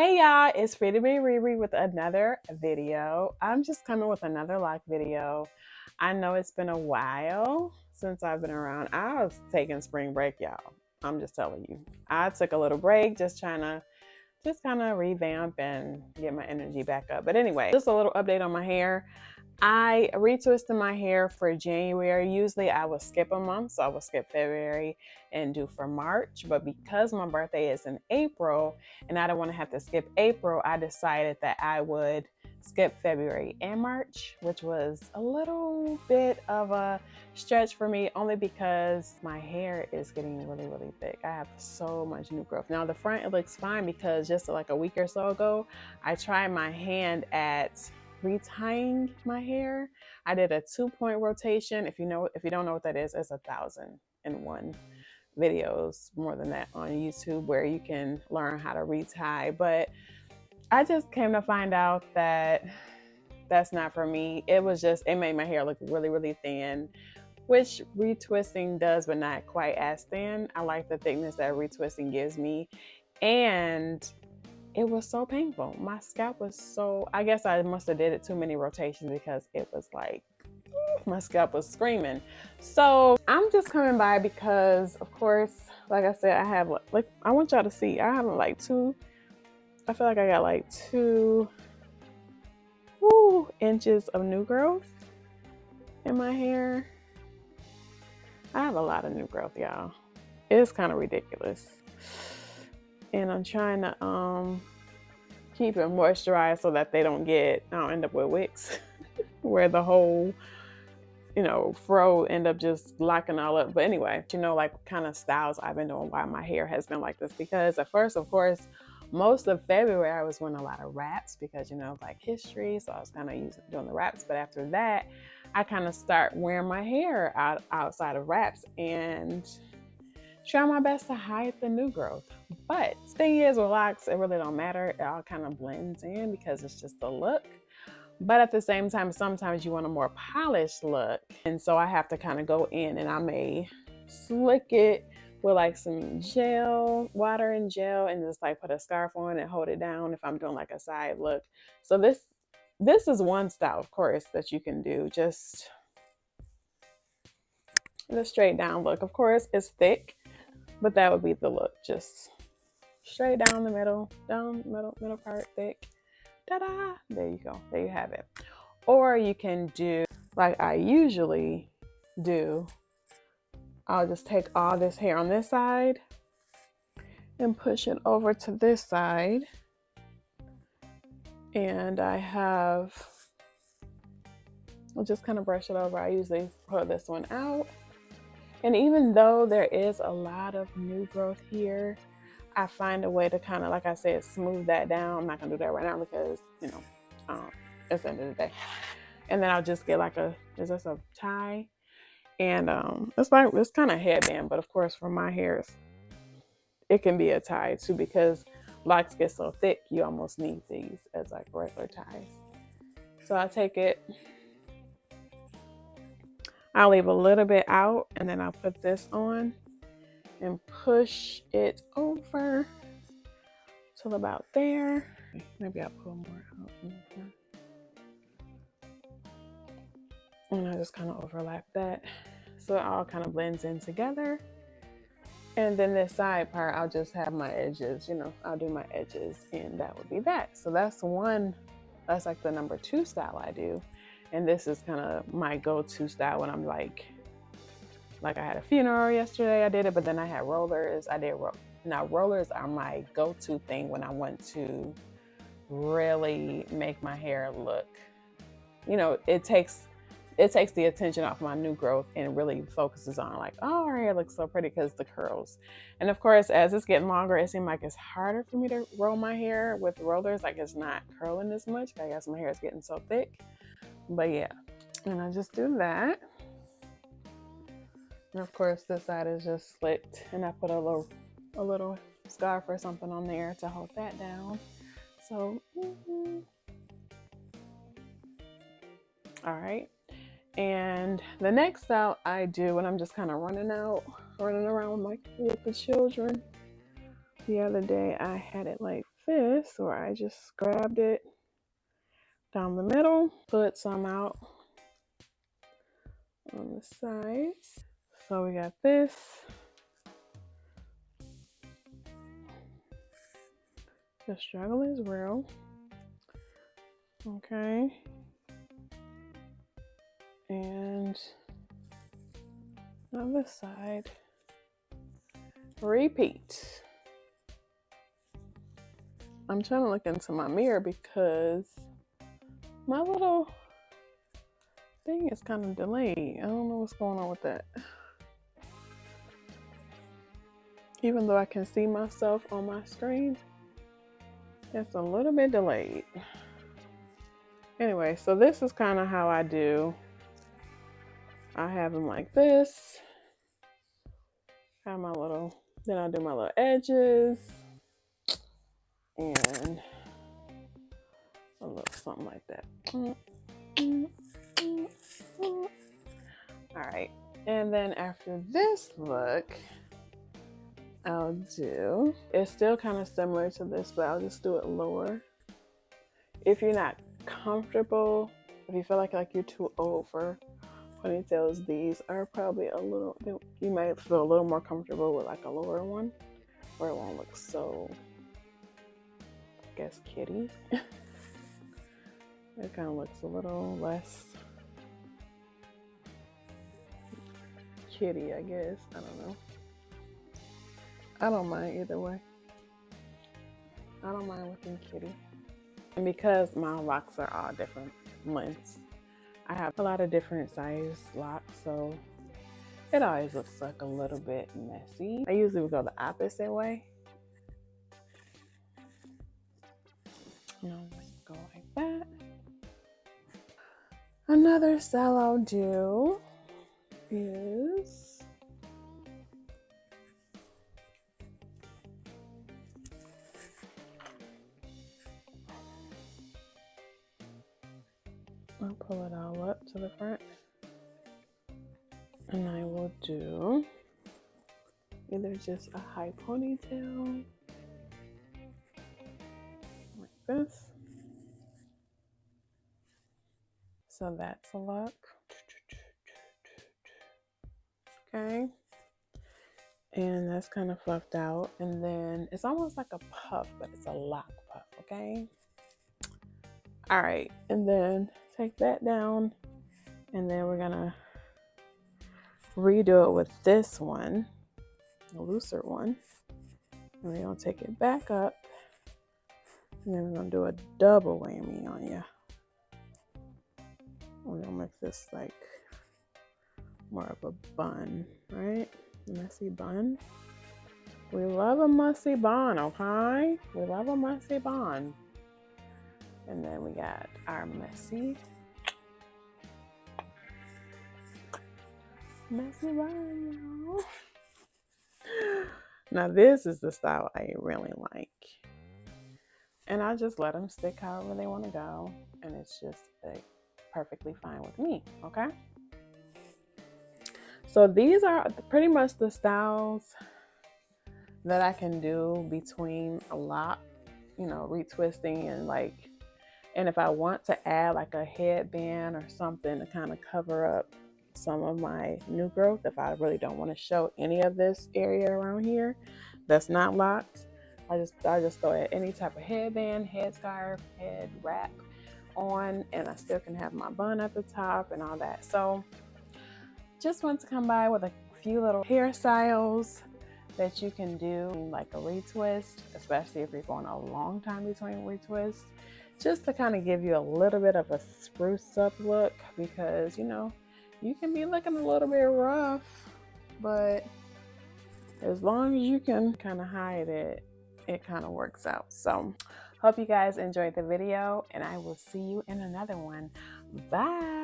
Hey y'all, it's Pretty Be Riri with another video. I'm just coming with another lock video. I know it's been a while since I've been around. I was taking spring break, y'all. I'm just telling you. I took a little break just trying to kind of revamp and get my energy back up. But anyway, just a little update on my hair. I retwisted my hair for January. Usually I would skip a month, so I would skip February and do for March. But because my birthday is in April and I don't want to have to skip April, I decided that I would skip February and March, which was a little bit of a stretch for me only because my hair is getting really thick. I have so much new growth. Now the front, it looks fine because just like a week or so ago, I tried my hand at retying my hair. I did a 2-point rotation. If you don't know what that is, it's 1,001 videos, more than that, on YouTube where you can learn how to retie. But I just came to find out that that's not for me. It made my hair look really thin, which retwisting does, but not quite as thin. I like the thickness that retwisting gives me. And it was so painful. My scalp was I guess I must have did it too many rotations because it was like, my scalp was screaming. So I'm just coming by because, of course, like I said, I have, like, I want y'all to see, I have like I feel like I got like 2 inches of new growth in my hair. I have a lot of new growth, y'all. It's kind of ridiculous. And I'm trying to keep it moisturized so that I don't end up with wicks where the whole fro end up just locking all up. But anyway, like kind of styles I've been doing, why my hair has been like this, because at first, of course, most of February I was doing a lot of wraps because like history, so I was kind of doing the wraps. But after that, I kind of start wearing my hair outside of wraps and try my best to hide the new growth. But the thing is, with locks, it really don't matter. It all kind of blends in because it's just the look. But at the same time, sometimes you want a more polished look. And so I have to kind of go in and I may slick it with like some water and gel, and just like put a scarf on and hold it down if I'm doing like a side look. So this is one style, of course, that you can do. Just the straight down look. Of course, it's thick, but that would be the look. Just straight down the middle, middle part, thick. Ta-da! There you go. There you have it. Or you can do like I usually do. I'll just take all this hair on this side and push it over to this side. And I'll just kind of brush it over. I usually pull this one out. And even though there is a lot of new growth here, I find a way to kind of, like I said, smooth that down. I'm not gonna do that right now because, it's the end of the day. And then I'll just get like is this a tie? And it's kind of headband, but of course for my hair, it can be a tie too because locks get so thick, you almost need these as like regular ties. So I take it, I'll leave a little bit out, and then I'll put this on and push it over till about there. Maybe I'll pull more out. And I just kind of overlap that so it all kind of blends in together. And then this side part, I'll just have my edges, I'll do my edges, and that would be that. So that's like the number 2 style I do. And this is kind of my go-to style when I'm like I had a funeral yesterday, I did it, but then I had rollers. Now rollers are my go-to thing when I want to really make my hair look, it takes the attention off my new growth and really focuses on like, oh, her hair looks so pretty because the curls. And of course, as it's getting longer, it seems like it's harder for me to roll my hair with rollers. Like it's not curling as much. I guess my hair is getting so thick. But yeah, and I just do that. And of course, this side is just slicked, and I put a little scarf or something on there to hold that down. So, all right. And the next style I do when I'm just kind of running around with the children. The other day I had it like this where I just grabbed it down the middle, put some out on the sides. So we got this. The struggle is real. Okay. And on the side, repeat. I'm trying to look into my mirror because my little thing is kind of delayed. I don't know what's going on with that. Even though I can see myself on my screen, it's a little bit delayed. Anyway, so this is kind of how I do. I have them like this. Have my little, then I do my little edges. And a little something like that. All right. And then after this look, I'll do, it's still kind of similar to this, but I'll just do it lower. If you're not comfortable, if you feel like you're too old for ponytails, these are probably a little, you might feel a little more comfortable with like a lower one where it won't look so, I guess, kitty. It kind of looks a little less kitty, I guess. I don't know. I don't mind either way. I don't mind looking kitty. And because my locks are all different lengths, I have a lot of different size locks, so it always looks like a little bit messy. I usually would go the opposite way. You know, go like that. Another style I'll do is I'll pull it all up to the front, and I will do either just a high ponytail like this. So that's a look. Okay. And that's kind of fluffed out. And then it's almost like a puff, but it's a lock puff, okay? All right, and then take that down, and then we're gonna redo it with this one, a looser one. And we're gonna take it back up, and then we're gonna do a double whammy on you. We're gonna make this like more of a bun, right? Messy bun. We love a messy bun, okay? We love a messy bun. And then we got our messy bun, y'all. Now this is the style I really like. And I just let them stick however they want to go. And it's just like perfectly fine with me, okay? So these are pretty much the styles that I can do between a lot, you know, retwisting and like, and if I want to add like a headband or something to kind of cover up some of my new growth, if I really don't want to show any of this area around here that's not locked, I just throw any type of headband, headscarf, head wrap on, and I still can have my bun at the top and all that. So just want to come by with a few little hairstyles that you can do, like a retwist, especially if you're going a long time between retwists, just to kind of give you a little bit of a spruce up look, because you know you can be looking a little bit rough, but as long as you can kind of hide it, it kind of works out. So hope you guys enjoyed the video, and I will see you in another one. Bye.